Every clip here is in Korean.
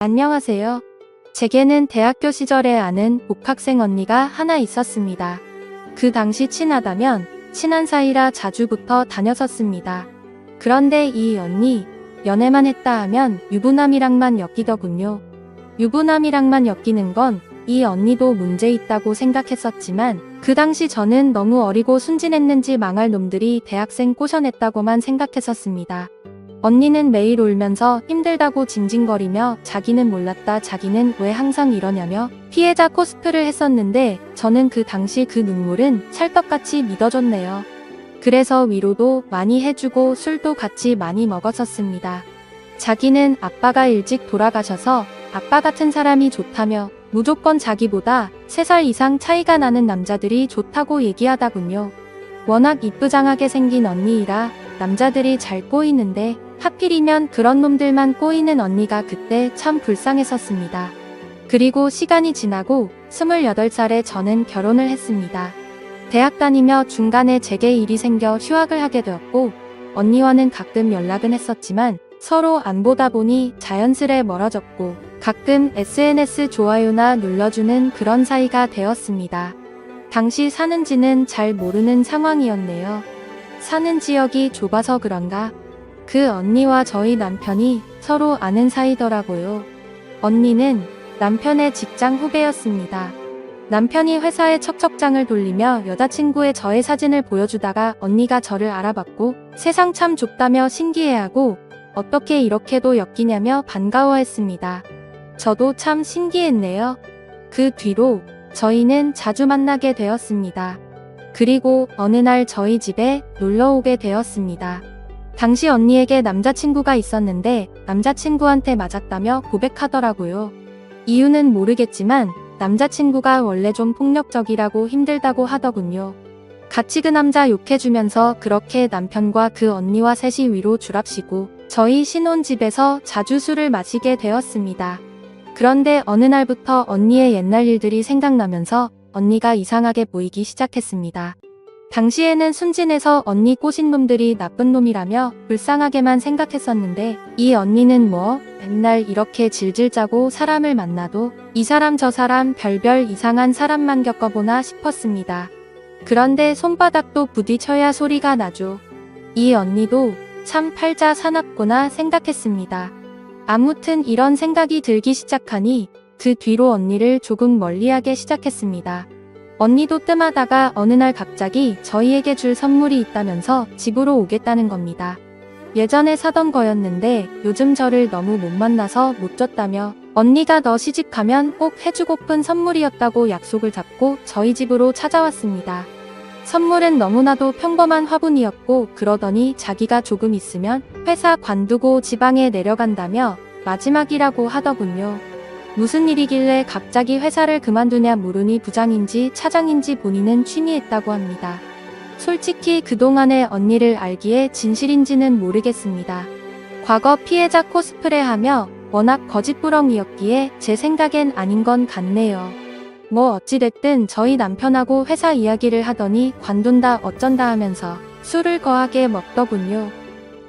안녕하세요. 제게는 대학교 시절에 아는 복학생 언니가 하나 있었습니다. 그 당시 친하다면 친한 사이라 자주 붙어 다녔었습니다. 그런데 이 언니, 연애만 했다 하면 유부남이랑만 엮이더군요. 유부남이랑만 엮이는 건 이 언니도 문제 있다고 생각했었지만 그 당시 저는 너무 어리고 순진했는지 망할 놈들이 대학생 꼬셔냈다고만 생각했었습니다. 언니는 매일 울면서 힘들다고 징징거리며 자기는 몰랐다, 자기는 왜 항상 이러냐며 피해자 코스프를 했었는데 저는 그 당시 그 눈물은 찰떡같이 믿어줬네요. 그래서 위로도 많이 해주고 술도 같이 많이 먹었었습니다. 자기는 아빠가 일찍 돌아가셔서 아빠 같은 사람이 좋다며 무조건 자기보다 3살 이상 차이가 나는 남자들이 좋다고 얘기하다군요. 워낙 이쁘장하게 생긴 언니이라 남자들이 잘 꼬이는데 하필이면 그런 놈들만 꼬이는 언니가 그때 참 불쌍했었습니다. 그리고 시간이 지나고 28살에 저는 결혼을 했습니다. 대학 다니며 중간에 제게 일이 생겨 휴학을 하게 되었고 언니와는 가끔 연락은 했었지만 서로 안 보다 보니 자연스레 멀어졌고 가끔 SNS 좋아요나 눌러주는 그런 사이가 되었습니다. 당시 사는지는 잘 모르는 상황이었네요. 사는 지역이 좁아서 그런가? 그 언니와 저희 남편이 서로 아는 사이더라고요. 언니는 남편의 직장 후배였습니다. 남편이 회사에 척척장을 돌리며 여자친구의 저의 사진을 보여주다가 언니가 저를 알아봤고 세상 참 좁다며 신기해하고 어떻게 이렇게도 엮이냐며 반가워했습니다. 저도 참 신기했네요. 그 뒤로 저희는 자주 만나게 되었습니다. 그리고 어느 날 저희 집에 놀러 오게 되었습니다. 당시 언니에게 남자친구가 있었는데 남자친구한테 맞았다며 고백하더라고요. 이유는 모르겠지만 남자친구가 원래 좀 폭력적이라고 힘들다고 하더군요. 같이 그 남자 욕해주면서 그렇게 남편과 그 언니와 셋이 위로 주랍시고 저희 신혼집에서 자주 술을 마시게 되었습니다. 그런데 어느 날부터 언니의 옛날 일들이 생각나면서 언니가 이상하게 보이기 시작했습니다. 당시에는 순진해서 언니 꼬신 놈들이 나쁜 놈이라며 불쌍하게만 생각했었는데 이 언니는 뭐 맨날 이렇게 질질 짜고 사람을 만나도 이 사람 저 사람 별별 이상한 사람만 겪어보나 싶었습니다. 그런데 손바닥도 부딪혀야 소리가 나죠. 이 언니도 참 팔자 사납구나 생각했습니다. 아무튼 이런 생각이 들기 시작하니 그 뒤로 언니를 조금 멀리하게 시작했습니다. 언니도 뜸하다가 어느 날 갑자기 저희에게 줄 선물이 있다면서 집으로 오겠다는 겁니다. 예전에 사던 거였는데 요즘 저를 너무 못 만나서 못 줬다며 언니가 너 시집가면 꼭 해주고픈 선물이었다고 약속을 잡고 저희 집으로 찾아왔습니다. 선물은 너무나도 평범한 화분이었고 그러더니 자기가 조금 있으면 회사 관두고 지방에 내려간다며 마지막이라고 하더군요. 무슨 일이길래 갑자기 회사를 그만두냐 물으니 부장인지 차장인지 본인은 취미했다고 합니다. 솔직히 그동안의 언니를 알기에 진실인지는 모르겠습니다. 과거 피해자 코스프레하며 워낙 거짓부렁이었기에 제 생각엔 아닌 건 같네요. 뭐 어찌됐든 저희 남편하고 회사 이야기를 하더니 관둔다 어쩐다 하면서 술을 거하게 먹더군요.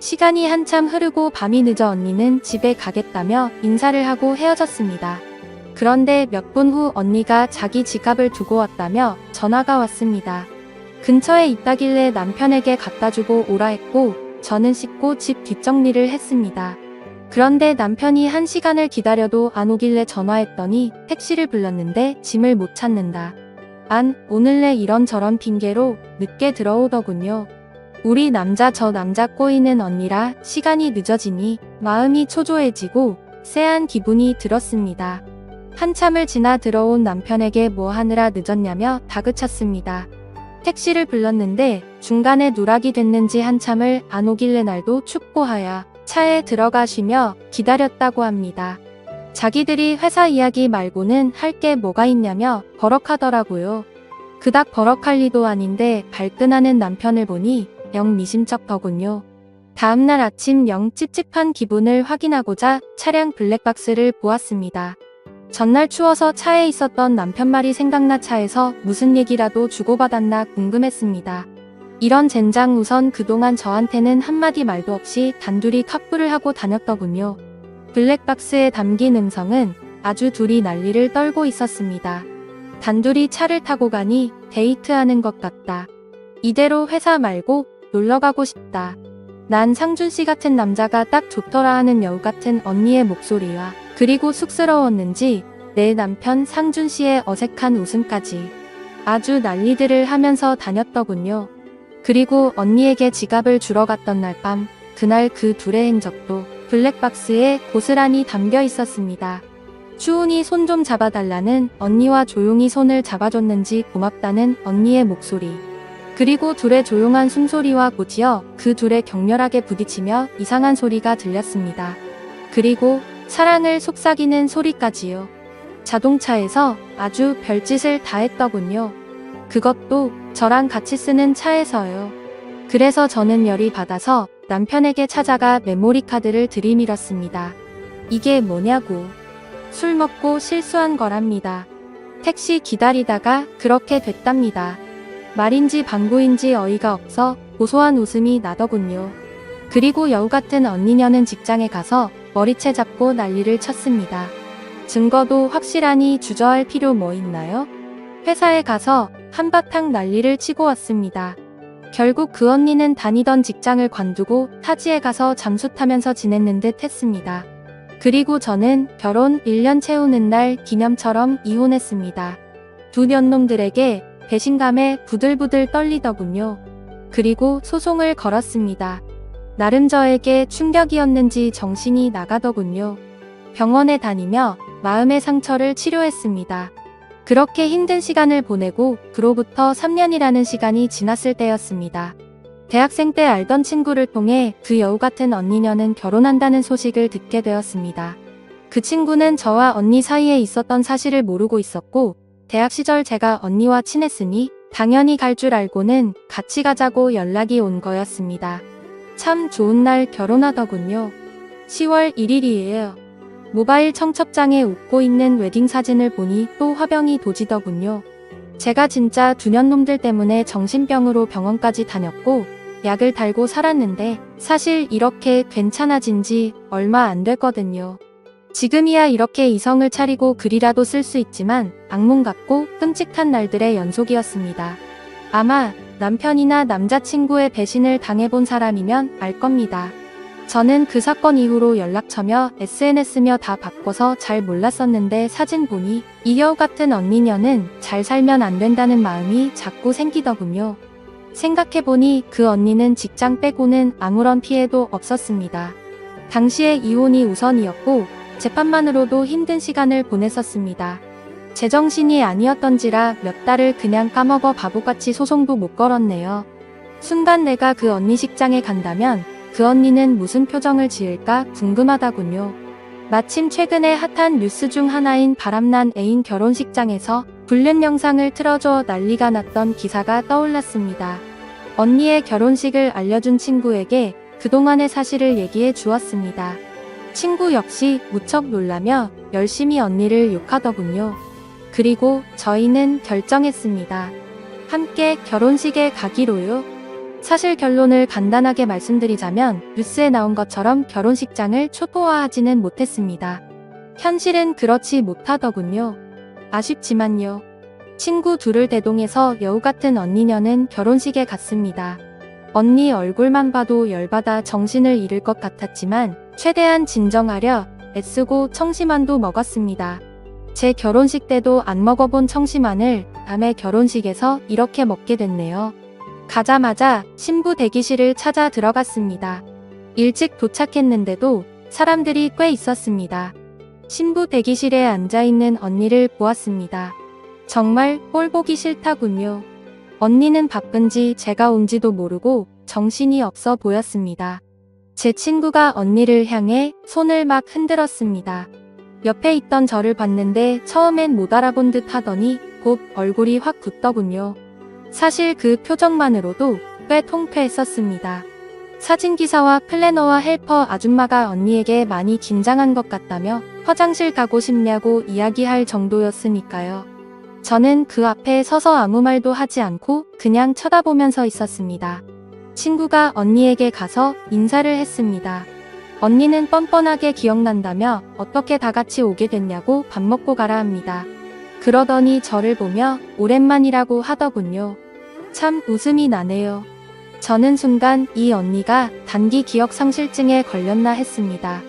시간이 한참 흐르고 밤이 늦어 언니는 집에 가겠다며 인사를 하고 헤어졌습니다. 그런데 몇 분 후 언니가 자기 지갑을 두고 왔다며 전화가 왔습니다. 근처에 있다길래 남편에게 갖다주고 오라 했고 저는 씻고 집 뒷정리를 했습니다. 그런데 남편이 1시간을 기다려도 안 오길래 전화했더니 택시를 불렀는데 짐을 못 찾는다. 오늘래 이런저런 핑계로 늦게 들어오더군요. 우리 남자 저 남자 꼬이는 언니라 시간이 늦어지니 마음이 초조해지고 쎄한 기분이 들었습니다. 한참을 지나 들어온 남편에게 뭐 하느라 늦었냐며 다그쳤습니다. 택시를 불렀는데 중간에 누락이 됐는지 한참을 안 오길래 날도 춥고 하야 차에 들어가 쉬며 기다렸다고 합니다. 자기들이 회사 이야기 말고는 할 게 뭐가 있냐며 버럭하더라고요. 그닥 버럭할 리도 아닌데 발끈하는 남편을 보니 영 미심쩍더군요. 다음날 아침 영 찝찝한 기분을 확인하고자 차량 블랙박스를 보았습니다. 전날 추워서 차에 있었던 남편 말이 생각나 차에서 무슨 얘기라도 주고받았나 궁금했습니다. 이런 젠장 우선 그동안 저한테는 한마디 말도 없이 단둘이 카풀을 하고 다녔더군요. 블랙박스에 담긴 음성은 아주 둘이 난리를 떨고 있었습니다. 단둘이 차를 타고 가니 데이트하는 것 같다. 이대로 회사 말고 놀러가고 싶다. 난 상준씨 같은 남자가 딱 좋더라 하는 여우 같은 언니의 목소리와 그리고 쑥스러웠는지 내 남편 상준씨의 어색한 웃음까지 아주 난리들을 하면서 다녔더군요. 그리고 언니에게 지갑을 주러 갔던 날 밤, 그날 그 둘의 행적도 블랙박스에 고스란히 담겨 있었습니다. 추운이 손 좀 잡아달라는 언니와 조용히 손을 잡아줬는지 고맙다는 언니의 목소리. 그리고 둘의 조용한 숨소리와 곧이어 그 둘의 격렬하게 부딪히며 이상한 소리가 들렸습니다. 그리고 사랑을 속삭이는 소리까지요. 자동차에서 아주 별짓을 다 했더군요. 그것도 저랑 같이 쓰는 차에서요. 그래서 저는 열이 받아서 남편에게 찾아가 메모리 카드를 들이밀었습니다. 이게 뭐냐고. 술 먹고 실수한 거랍니다. 택시 기다리다가 그렇게 됐답니다. 말인지 방구인지 어이가 없어 고소한 웃음이 나더군요. 그리고 여우 같은 언니녀는 직장에 가서 머리채 잡고 난리를 쳤습니다. 증거도 확실하니 주저할 필요 뭐 있나요? 회사에 가서 한바탕 난리를 치고 왔습니다. 결국 그 언니는 다니던 직장을 관두고 타지에 가서 잠수 타면서 지냈는 듯 했습니다. 그리고 저는 결혼 1년 채우는 날 기념처럼 이혼했습니다. 두 년놈들에게 배신감에 부들부들 떨리더군요. 그리고 소송을 걸었습니다. 나름 저에게 충격이었는지 정신이 나가더군요. 병원에 다니며 마음의 상처를 치료했습니다. 그렇게 힘든 시간을 보내고 그로부터 3년이라는 시간이 지났을 때였습니다. 대학생 때 알던 친구를 통해 그 여우 같은 언니녀는 결혼한다는 소식을 듣게 되었습니다. 그 친구는 저와 언니 사이에 있었던 사실을 모르고 있었고 대학 시절 제가 언니와 친했으니 당연히 갈 줄 알고는 같이 가자고 연락이 온 거였습니다. 참 좋은 날 결혼하더군요. 10월 1일이에요. 모바일 청첩장에 웃고 있는 웨딩 사진을 보니 또 화병이 도지더군요. 제가 진짜 두 년놈들 때문에 정신병으로 병원까지 다녔고 약을 달고 살았는데 사실 이렇게 괜찮아진 지 얼마 안 됐거든요. 지금이야 이렇게 이성을 차리고 글이라도 쓸 수 있지만 악몽 같고 끔찍한 날들의 연속이었습니다. 아마 남편이나 남자친구의 배신을 당해본 사람이면 알 겁니다. 저는 그 사건 이후로 연락처며 SNS며 다 바꿔서 잘 몰랐었는데 사진 보니 이 여우 같은 언니녀는 잘 살면 안 된다는 마음이 자꾸 생기더군요. 생각해보니 그 언니는 직장 빼고는 아무런 피해도 없었습니다. 당시에 이혼이 우선이었고 재판만으로도 힘든 시간을 보냈었습니다. 제정신이 아니었던지라 몇 달을 그냥 까먹어 바보같이 소송도 못 걸었네요. 순간 내가 그 언니 식장에 간다면 그 언니는 무슨 표정을 지을까 궁금하다군요. 마침 최근에 핫한 뉴스 중 하나인 바람난 애인 결혼식장에서 불륜 영상을 틀어줘 난리가 났던 기사가 떠올랐습니다. 언니의 결혼식을 알려준 친구에게 그동안의 사실을 얘기해 주었습니다. 친구 역시 무척 놀라며 열심히 언니를 욕하더군요. 그리고 저희는 결정했습니다. 함께 결혼식에 가기로요. 사실 결론을 간단하게 말씀드리자면 뉴스에 나온 것처럼 결혼식장을 초토화하지는 못했습니다. 현실은 그렇지 못하더군요. 아쉽지만요. 친구 둘을 대동해서 여우 같은 언니녀는 결혼식에 갔습니다. 언니 얼굴만 봐도 열받아 정신을 잃을 것 같았지만 최대한 진정하려 애쓰고 청심환도 먹었습니다. 제 결혼식 때도 안 먹어본 청심환을 남의 결혼식에서 이렇게 먹게 됐네요. 가자마자 신부 대기실을 찾아 들어갔습니다. 일찍 도착했는데도 사람들이 꽤 있었습니다. 신부 대기실에 앉아있는 언니를 보았습니다. 정말 꼴 보기 싫다군요. 언니는 바쁜지 제가 온지도 모르고 정신이 없어 보였습니다. 제 친구가 언니를 향해 손을 막 흔들었습니다. 옆에 있던 저를 봤는데 처음엔 못 알아본 듯 하더니 곧 얼굴이 확 굳더군요. 사실 그 표정만으로도 꽤 통쾌했었습니다. 사진기사와 플래너와 헬퍼 아줌마가 언니에게 많이 긴장한 것 같다며 화장실 가고 싶냐고 이야기할 정도였으니까요. 저는 그 앞에 서서 아무 말도 하지 않고 그냥 쳐다보면서 있었습니다. 친구가 언니에게 가서 인사를 했습니다. 언니는 뻔뻔하게 기억난다며 어떻게 다 같이 오게 됐냐고 밥 먹고 가라 합니다. 그러더니 저를 보며 오랜만이라고 하더군요. 참 웃음이 나네요. 저는 순간 이 언니가 단기 기억 상실증에 걸렸나 했습니다.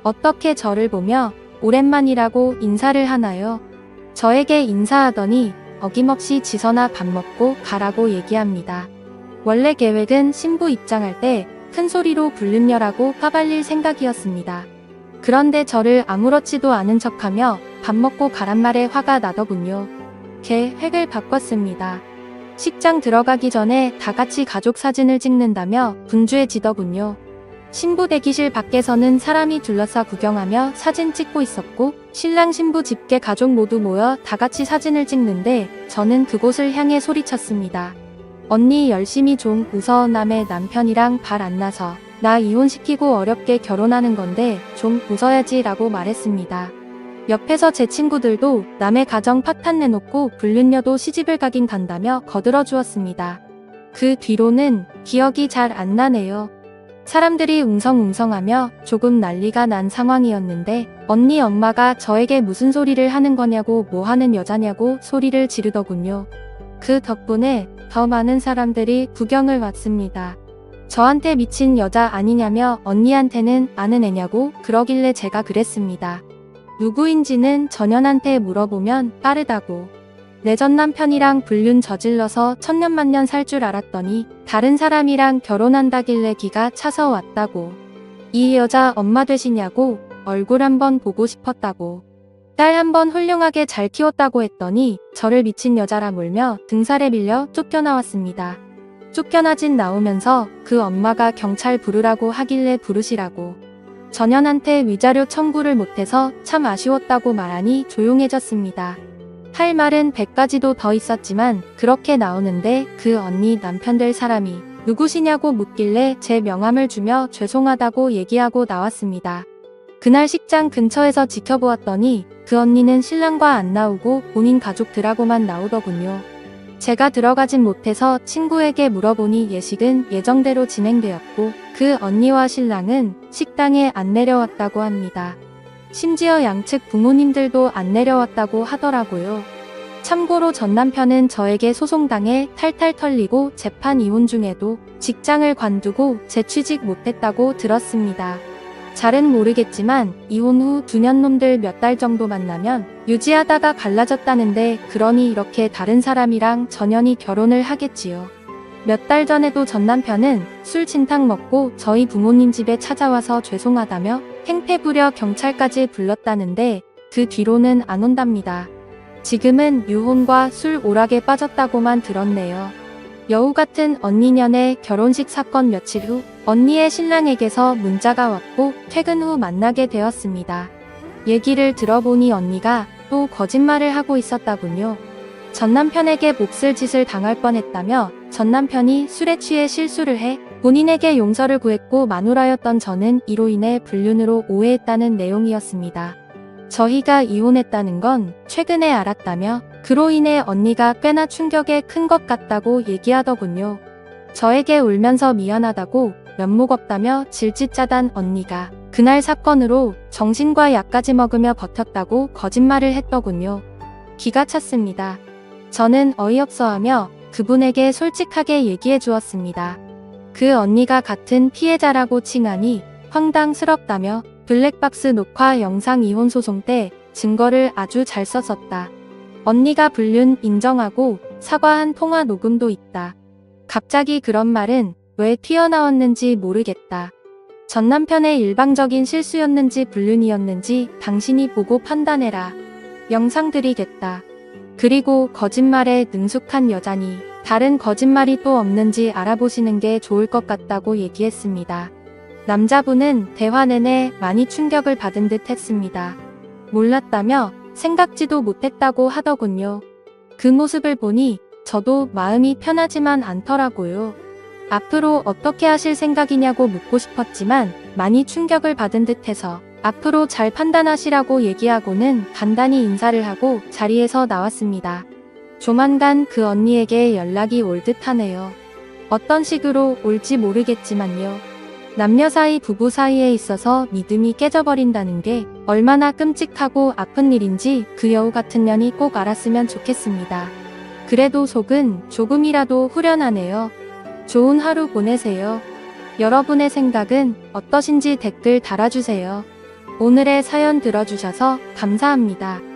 어떻게 저를 보며 오랜만이라고 인사를 하나요? 저에게 인사하더니 어김없이 지선아 밥 먹고 가라고 얘기합니다. 원래 계획은 신부 입장할 때 큰 소리로 불륜녀라고 까발릴 생각이었습니다. 그런데 저를 아무렇지도 않은 척하며 밥 먹고 가란 말에 화가 나더군요. 계획을 바꿨습니다. 식장 들어가기 전에 다 같이 가족 사진을 찍는다며 분주해지더군요. 신부 대기실 밖에서는 사람이 둘러싸 구경하며 사진 찍고 있었고 신랑 신부 집계 가족 모두 모여 다 같이 사진을 찍는데 저는 그곳을 향해 소리쳤습니다. 언니 열심히 좀 웃어. 남의 남편이랑 발 안 나서 나 이혼시키고 어렵게 결혼하는 건데 좀 웃어야지 라고 말했습니다. 옆에서 제 친구들도 남의 가정 파탄 내놓고 불륜녀도 시집을 가긴 간다며 거들어 주었습니다. 그 뒤로는 기억이 잘 안 나네요. 사람들이 웅성웅성하며 조금 난리가 난 상황이었는데 언니 엄마가 저에게 무슨 소리를 하는 거냐고 뭐 하는 여자냐고 소리를 지르더군요. 그 덕분에 더 많은 사람들이 구경을 왔습니다. 저한테 미친 여자 아니냐며 언니한테는 아는 애냐고 그러길래 제가 그랬습니다. 누구인지는 전현한테 물어보면 빠르다고. 내 전 남편이랑 불륜 저질러서 천년만년 살 줄 알았더니 다른 사람이랑 결혼한다길래 기가 차서 왔다고. 이 여자 엄마 되시냐고 얼굴 한번 보고 싶었다고. 딸 한번 훌륭하게 잘 키웠다고 했더니 저를 미친 여자라 몰며 등살에 밀려 쫓겨나왔습니다. 쫓겨나진 나오면서 그 엄마가 경찰 부르라고 하길래 부르시라고. 전현한테 위자료 청구를 못해서 참 아쉬웠다고 말하니 조용해졌습니다. 할 말은 100가지도 더 있었지만 그렇게 나오는데 그 언니 남편 될 사람이 누구시냐고 묻길래 제 명함을 주며 죄송하다고 얘기하고 나왔습니다. 그날 식장 근처에서 지켜보았더니 그 언니는 신랑과 안 나오고 본인 가족들하고만 나오더군요. 제가 들어가진 못해서 친구에게 물어보니 예식은 예정대로 진행되었고 그 언니와 신랑은 식당에 안 내려왔다고 합니다. 심지어 양측 부모님들도 안 내려왔다고 하더라고요. 참고로 전 남편은 저에게 소송당해 탈탈 털리고 재판 이혼 중에도 직장을 관두고 재취직 못했다고 들었습니다. 잘은 모르겠지만 이혼 후 두년놈들 몇 달 정도 만나면 유지하다가 갈라졌다는데 그러니 이렇게 다른 사람이랑 전현이 결혼을 하겠지요. 몇 달 전에도 전 남편은 술 진탕 먹고 저희 부모님 집에 찾아와서 죄송하다며 행패 부려 경찰까지 불렀다는데 그 뒤로는 안 온답니다. 지금은 유혼과 술 오락에 빠졌다고만 들었네요. 여우 같은 언니년의 결혼식 사건 며칠 후 언니의 신랑에게서 문자가 왔고 퇴근 후 만나게 되었습니다. 얘기를 들어보니 언니가 또 거짓말을 하고 있었다군요. 전 남편에게 몹쓸 짓을 당할 뻔했다며 전 남편이 술에 취해 실수를 해 본인에게 용서를 구했고 마누라였던 저는 이로 인해 불륜으로 오해했다는 내용이었습니다. 저희가 이혼했다는 건 최근에 알았다며 그로 인해 언니가 꽤나 충격에 큰 것 같다고 얘기하더군요. 저에게 울면서 미안하다고 면목 없다며 질질 짜단 언니가 그날 사건으로 정신과 약까지 먹으며 버텼다고 거짓말을 했더군요. 기가 찼습니다. 저는 어이없어하며 그분에게 솔직하게 얘기해 주었습니다. 그 언니가 같은 피해자라고 칭하니 황당스럽다며 블랙박스 녹화 영상 이혼 소송 때 증거를 아주 잘 썼었다. 언니가 불륜 인정하고 사과한 통화 녹음도 있다. 갑자기 그런 말은 왜 튀어나왔는지 모르겠다. 전 남편의 일방적인 실수였는지 불륜이었는지 당신이 보고 판단해라. 영상 드리겠다. 그리고 거짓말에 능숙한 여자니 다른 거짓말이 또 없는지 알아보시는 게 좋을 것 같다고 얘기했습니다. 남자분은 대화 내내 많이 충격을 받은 듯 했습니다. 몰랐다며 생각지도 못했다고 하더군요. 그 모습을 보니 저도 마음이 편하지만 않더라고요. 앞으로 어떻게 하실 생각이냐고 묻고 싶었지만 많이 충격을 받은 듯해서 앞으로 잘 판단하시라고 얘기하고는 간단히 인사를 하고 자리에서 나왔습니다. 조만간 그 언니에게 연락이 올 듯하네요. 어떤 식으로 올지 모르겠지만요. 남녀 사이, 부부 사이에 있어서 믿음이 깨져버린다는 게 얼마나 끔찍하고 아픈 일인지 그 여우 같은 년이 꼭 알았으면 좋겠습니다. 그래도 속은 조금이라도 후련하네요. 좋은 하루 보내세요. 여러분의 생각은 어떠신지 댓글 달아주세요. 오늘의 사연 들어주셔서 감사합니다.